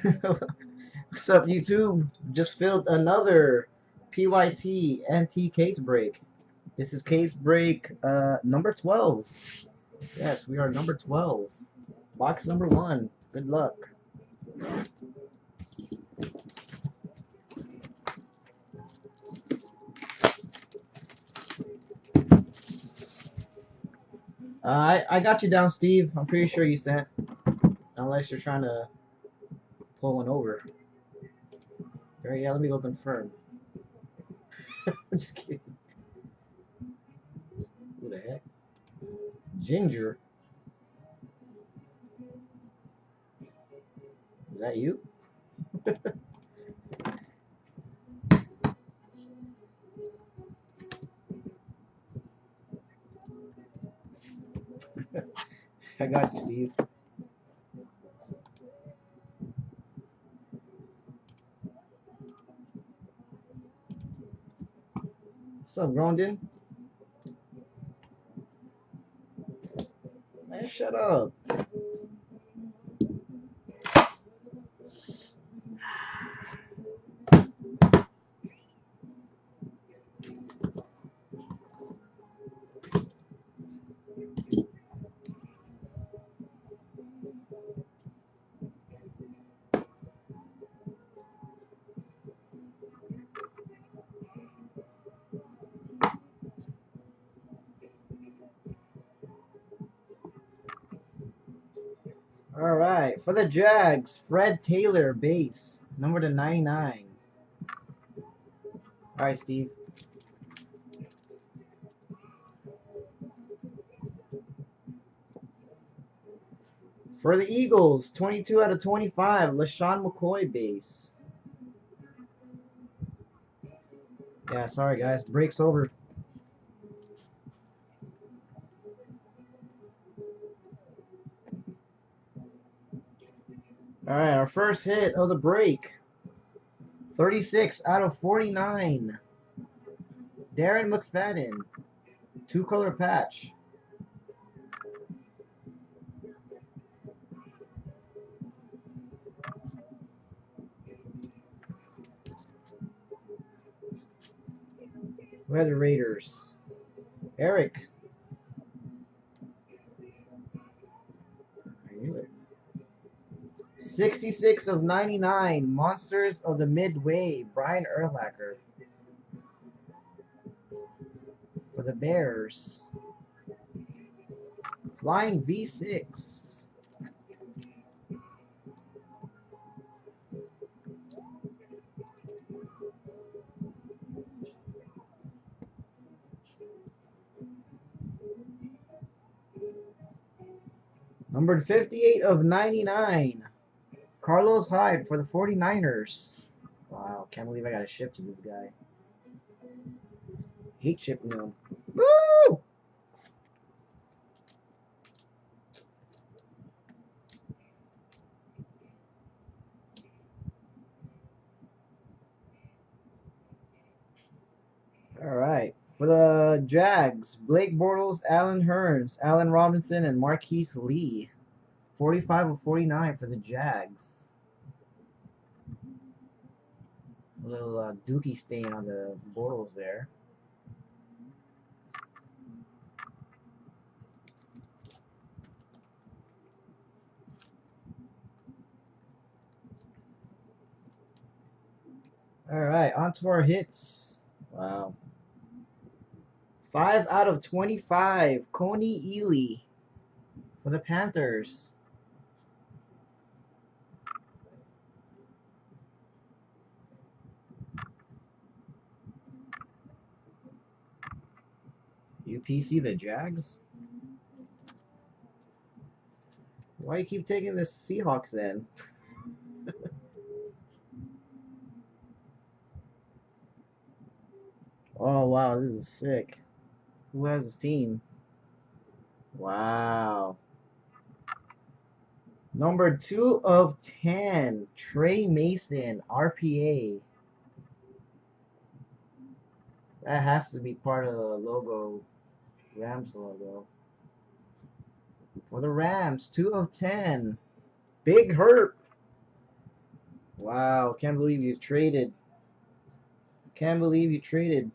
What's up, YouTube? Just filled another PYT NT case break. This is case break number 12. Yes, we are number 12. Box number 1. Good luck. I got you down, Steve. I'm pretty sure you sent. Unless you're trying to pull one over. Alright, yeah, let me go confirm. I'm just kidding. Who the heck? Ginger? Is that you? I got you, Steve. What's up, Grondin? Man, shut up. All right, for the Jags, Fred Taylor, base, number to 99. All right, Steve. For the Eagles, 22 out of 25, LaShawn McCoy, base. Yeah, sorry, guys. Break's over. All right, our first hit of the break. 36 out of 49. Darren McFadden, two-color patch. Red Raiders. Eric. I knew it. 66 of 99. Monsters of the Midway. Brian Urlacher. For the Bears. Flying V6. Numbered 58 of 99. Carlos Hyde for the 49ers. Wow, can't believe I got to ship to this guy. Hate shipping him. Woo! All right. For the Jags, Blake Bortles, Allen Hurns, Allen Robinson, and Marquise Lee. 45 of 49 for the Jags. A little dookie stain on the Bortles there. All right, on to our hits. Wow. 5 out of 25, Coney Ely for the Panthers. UPC the Jags? Why you keep taking the Seahawks then? Oh wow, this is sick. Who has his team? Wow. Number 2 of 10, Trey Mason, RPA. That has to be part of the logo, Rams logo. For the Rams, 2 of 10, Big Herb. Wow, can't believe you traded. Can't believe you traded.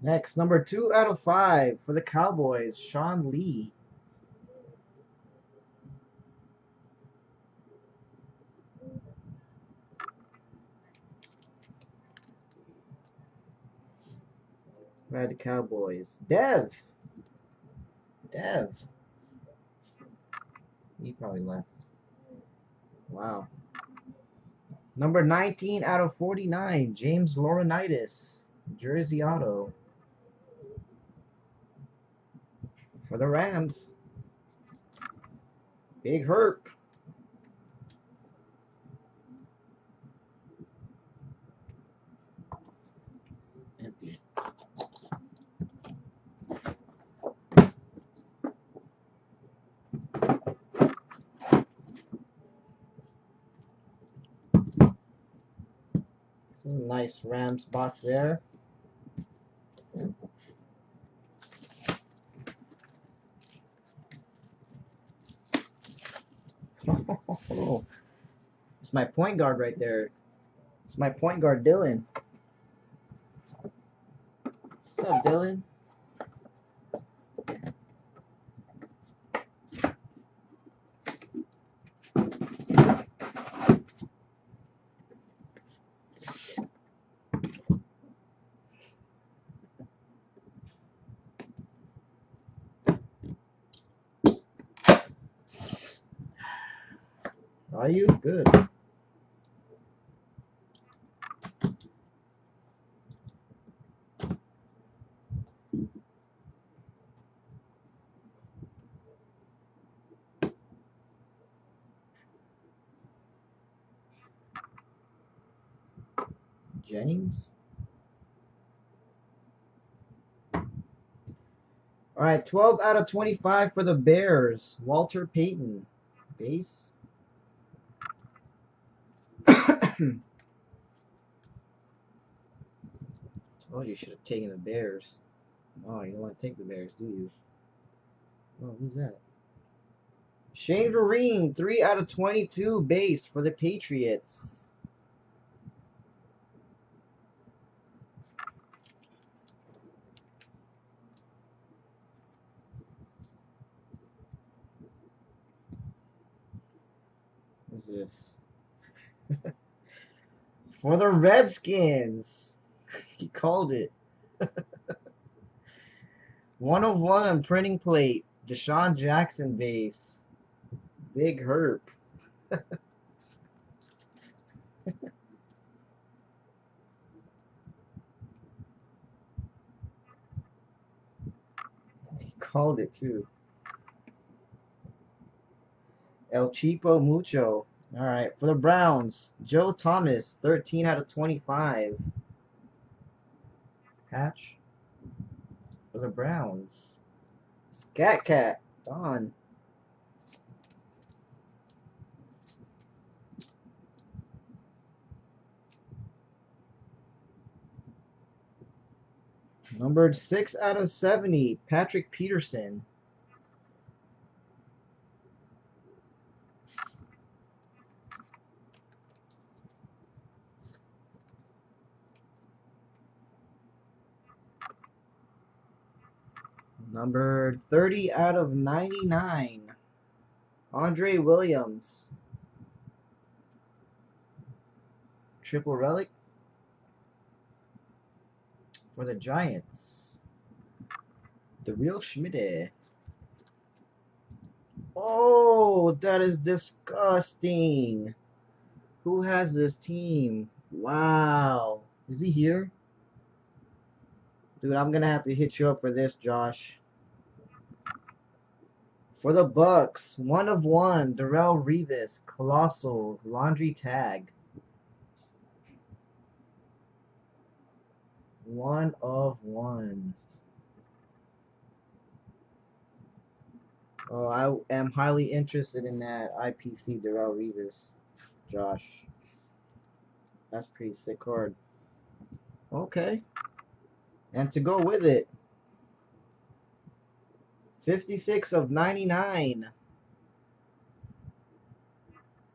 Next, number 2 out of 5 for the Cowboys, Sean Lee. Right, the Cowboys. Dev. Dev. He probably left. Wow. Number 19 out of 49, James Laurinaitis. Jersey auto. For the Rams. Big Herp. Empty. Some nice Rams box there. It's my point guard right there. It's my point guard, Dylan. What's up, Dylan? Are you? Good. Jennings. All right, 12 out of 25 for the Bears. Walter Payton. Base. Oh, you should have taken the Bears. Oh, you don't want to take the Bears, do you? Oh, who's that? Shane Vereen, 3 out of 22 base for the Patriots. Who's this? For the Redskins. He called it. 1 of 1 printing plate. Deshaun Jackson base. Big Herp. He called it too. El Cheapo Mucho. All right, for the Browns, Joe Thomas, 13 out of 25. Patch for the Browns. Scat Cat, Don. Numbered 6 out of 70, Patrick Peterson. Numbered 30 out of 99, Andre Williams. Triple relic for the Giants. The real Schmidt. Oh, that is disgusting. Who has this team? Wow. Is he here? Dude, I'm gonna have to hit you up for this, Josh. For the Bucks, 1 of 1, Darrelle Revis, Colossal, Laundry Tag. 1 of 1. Oh, I am highly interested in that IPC Darrelle Revis, Josh. That's pretty sick card. Okay. And to go with it, 56 of 99.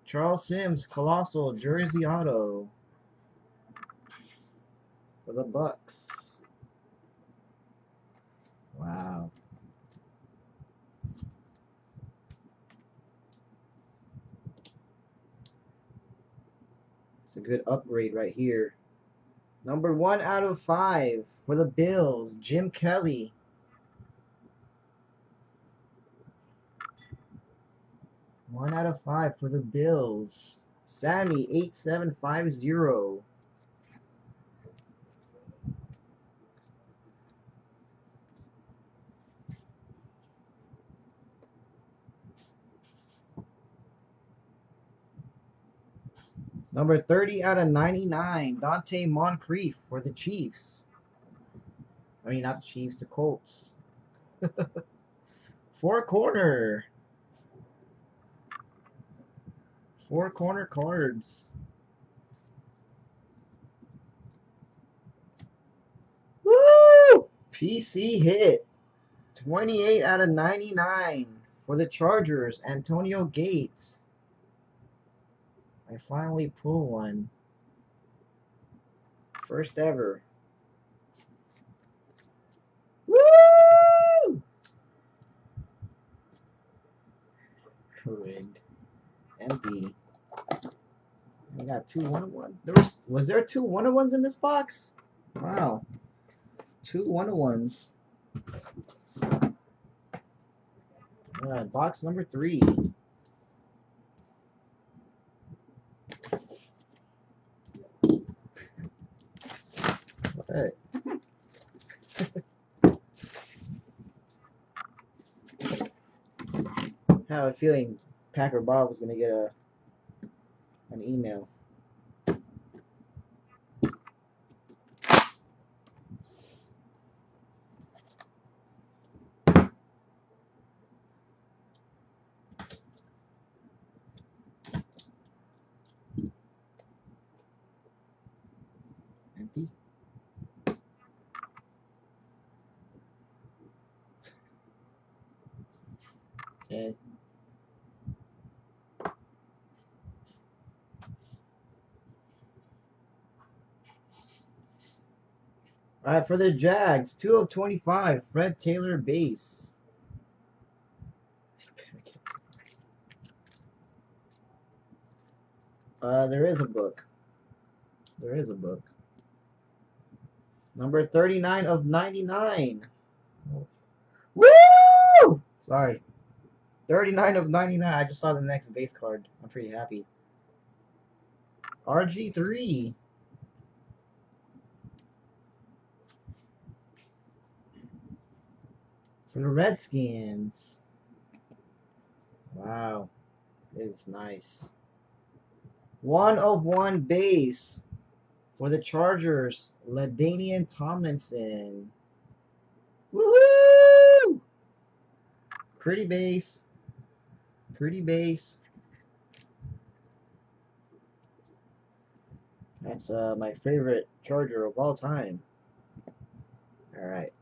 Charles Sims, Colossal Jersey Auto for the Bucks. Wow. It's a good upgrade right here. Number 1 out of 5 for the Bills, Jim Kelly. One out of 5 for the Bills. Sammy 8750. Number 30 out of 99, Dante Moncrief for the Chiefs. I mean, not the Chiefs, the Colts. Four corner cards. Woo! PC hit. 28 out of 99 for the Chargers, Antonio Gates. I finally pull one. First ever. Woo! Rigged. Empty. We got two 1-of-1s. Was there two 1-of-1s in this box? Wow. Two 1-of-1s. Alright, box number 3. Alright. I have a feeling Packer Bob was gonna get an email. Empty. Okay. Alright, for the Jags, 2 of 25, Fred Taylor base. There is a book. There is a book. Number 39 of 99. Woo! Sorry. 39 of 99. I just saw the next base card. I'm pretty happy. RG3. For the Redskins. Wow. It is nice. 1 of 1 base. For the Chargers, LaDainian Tomlinson. Woohoo! Pretty base. Pretty base. That's my favorite Charger of all time. Alright.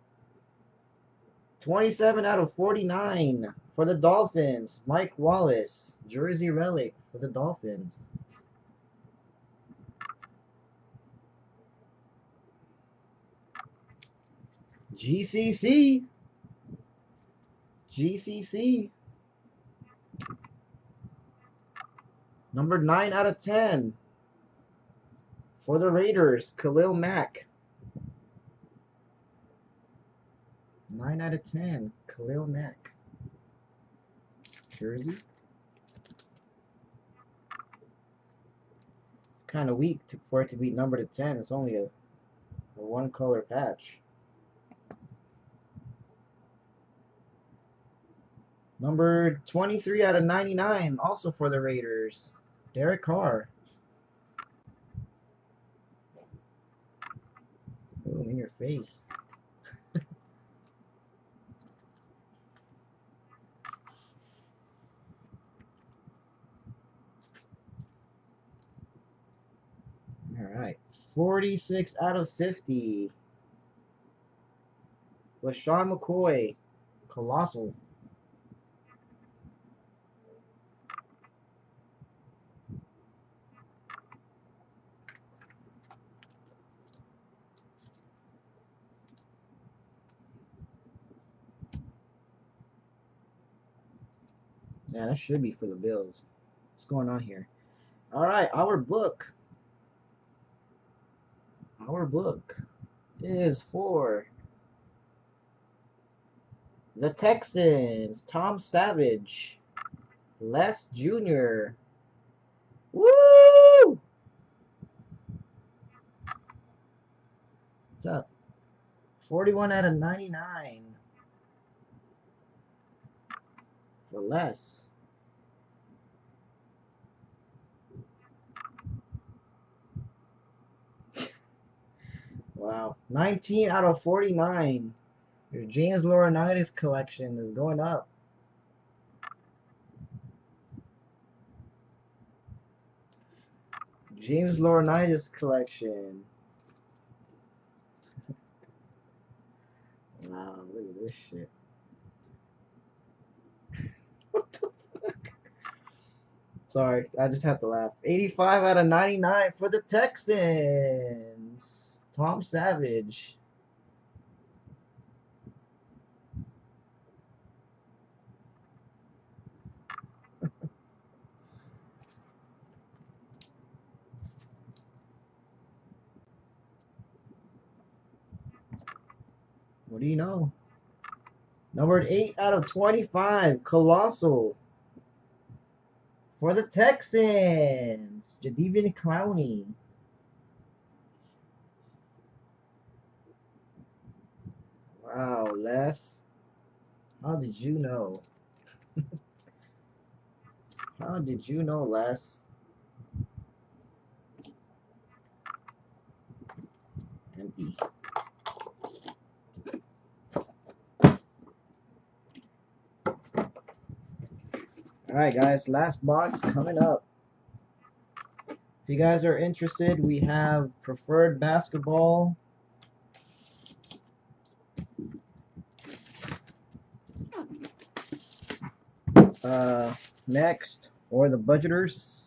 27 out of 49 for the Dolphins. Mike Wallace. Jersey relic for the Dolphins. GCC. GCC. Number 9 out of 10 for the Raiders. Khalil Mack. 9 out of 10. Khalil Mack. Jersey. Kind of weak for it to be numbered to 10. It's only a one color patch. Number 23 out of 99, also for the Raiders. Derek Carr. Boom, in your face. All right. 46 out of 50. LaShawn McCoy, colossal. Yeah, that should be for the Bills. What's going on here? All right, our book. Our book is for the Texans. Tom Savage, Les Jr. Woo! What's up? 41 out of 99 for Les. Wow. 19 out of 49. Your James Laurinaitis collection is going up. James Laurinaitis collection. Wow, look at this shit. What the fuck? Sorry, I just have to laugh. 85 out of 99 for the Texans. Tom Savage. What do you know? Numbered 8 out of 25. Colossal. For the Texans. Jadeveon Clowney. Wow, Les. How did you know? How did you know, Les? Empty. Alright, guys. Last box coming up. If you guys are interested, we have Preferred Basketball. Next. Or the Budgeters.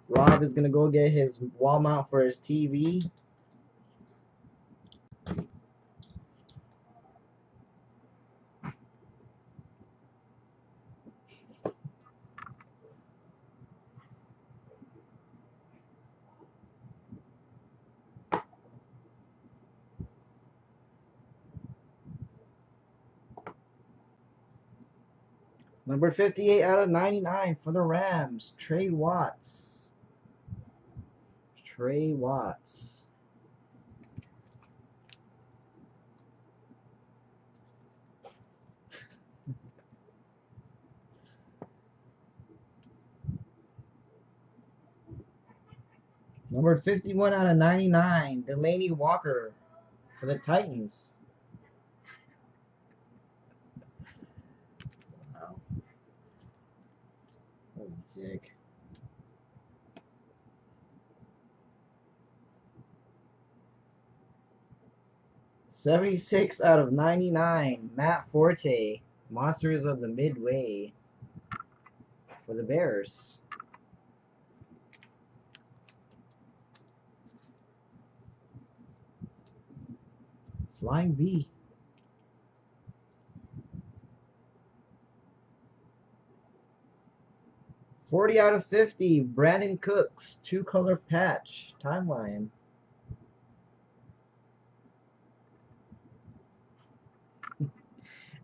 Rob is gonna go get his wall mount for his TV. Number 58 out of 99 for the Rams. Trey Watts. Trey Watts. Number 51 out of 99. Delaney Walker for the Titans. Wow. Oh, dick. $76 out of 99. Matt Forte. Monsters of the Midway for the Bears. Flying V. 40 out of 50. Brandon Cooks. 2-color patch. Timeline.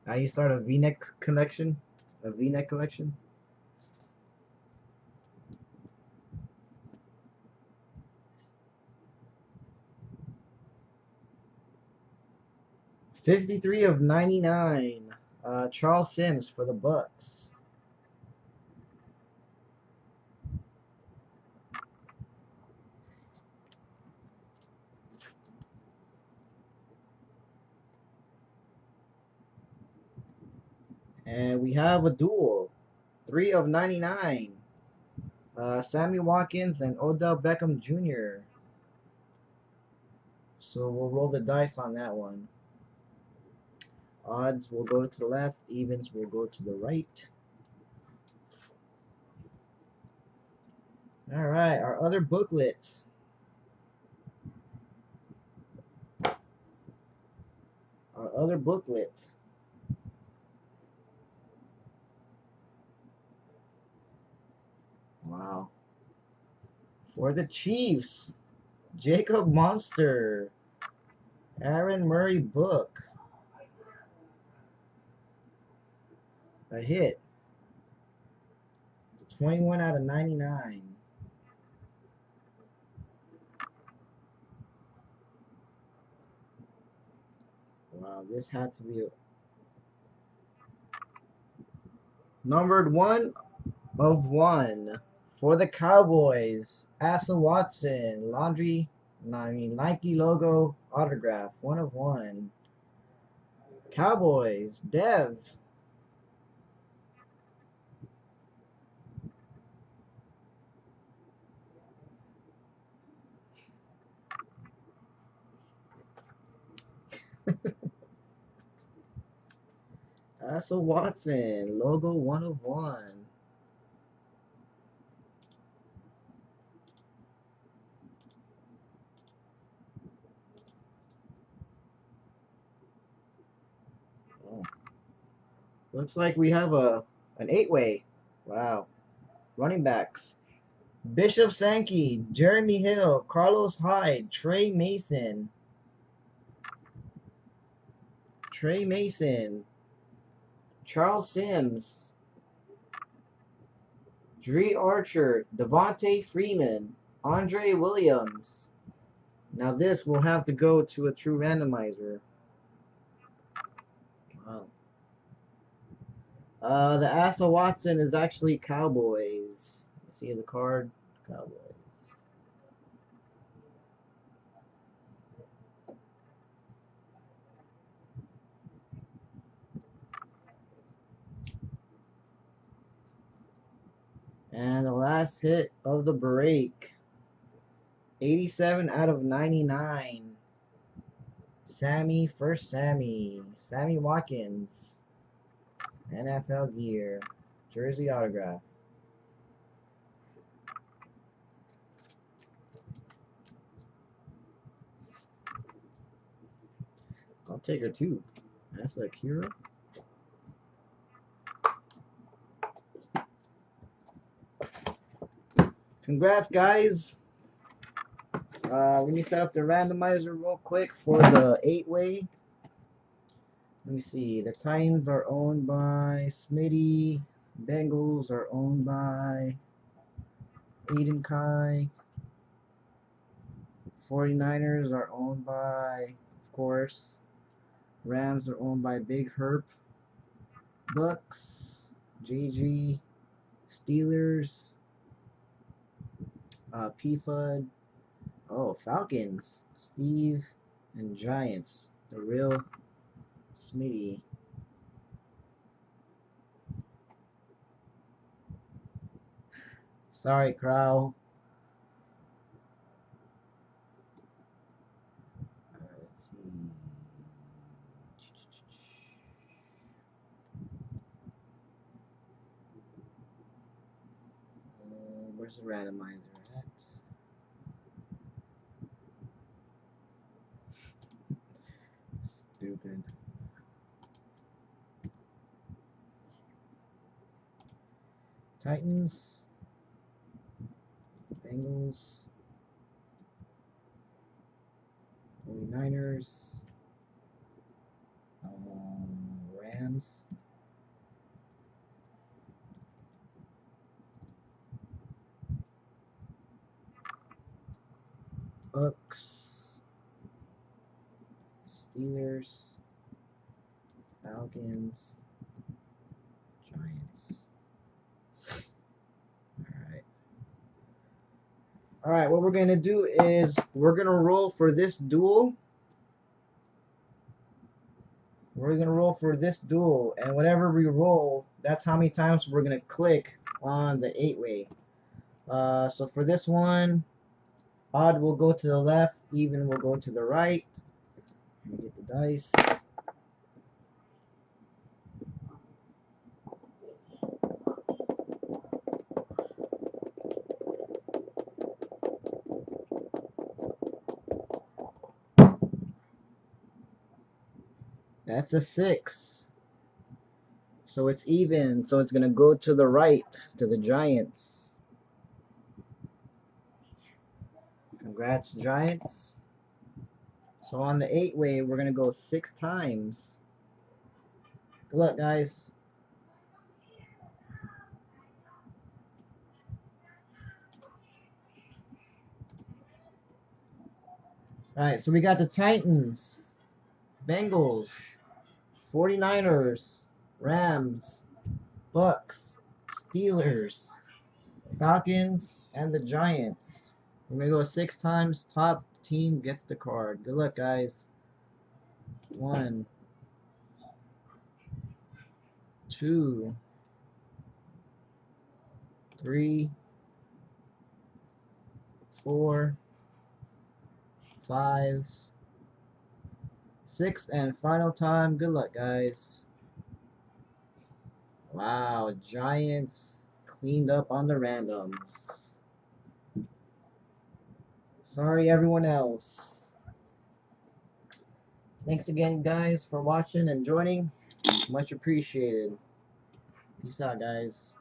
Now you start a V-neck collection? A V-neck collection? $53 of 99. Charles Sims for the Bucks. And we have a duel. 3 of 99. Sammy Watkins and Odell Beckham Jr. So we'll roll the dice on that one. Odds will go to the left, evens will go to the right. Alright, our other booklets. Our other booklet. Wow. For the Chiefs, Jacob Monster, Aaron Murray book. A hit. 21 out of 99. Wow, this had to be a numbered 1 of 1 for the Cowboys. Asa Watson, Nike logo autograph, 1 of 1. Cowboys, Dev. Asa Watson, logo 1 of 1. Oh. Looks like we have an 8-way. Wow. Running backs. Bishop Sankey, Jeremy Hill, Carlos Hyde, Trey Mason, Charles Sims, Dree Archer, Devontae Freeman, Andre Williams. Now this will have to go to a true randomizer. Wow. The Asa Watson is actually Cowboys. See the card? Cowboys. And the last hit of the break. 87 out of 99. Sammy Watkins. NFL gear. Jersey autograph. I'll take her too. That's a Kira. Congrats, guys. Let me set up the randomizer real quick for the 8-way. Let me see. The Titans are owned by Smitty. Bengals are owned by Aiden Kai. 49ers are owned by, of course, Rams are owned by Big Herp. Bucks, JG, Steelers, PFUD. Oh, Falcons, Steve, and Giants. The real Smitty. Sorry, Crow. Let's see. Where's the randomizer at? Stupid. Titans, Bengals, 49ers, Rams, Bucks, Steelers, Falcons, Giants. Alright, what we're going to do is we're going to roll for this duel. we're gonna roll for this duel, and whatever we roll, that's how many times we're gonna click on the 8-way. So for this one, odd will go to the left, even will go to the right. Let me get the dice. That's a 6. So it's even. So it's going to go to the right, to the Giants. Congrats, Giants. So on the 8-way, we're going to go 6 times. Good luck, guys. Alright, so we got the Titans, Bengals, 49ers, Rams, Bucks, Steelers, Falcons, and the Giants. We're going to go 6 times. Top team gets the card. Good luck, guys. 1, 2, 3, 4, 5, 6, and final time. Good luck, guys. Wow, Giants cleaned up on the randoms. Sorry, everyone else. Thanks again, guys, for watching and joining. Much appreciated. Peace out, guys.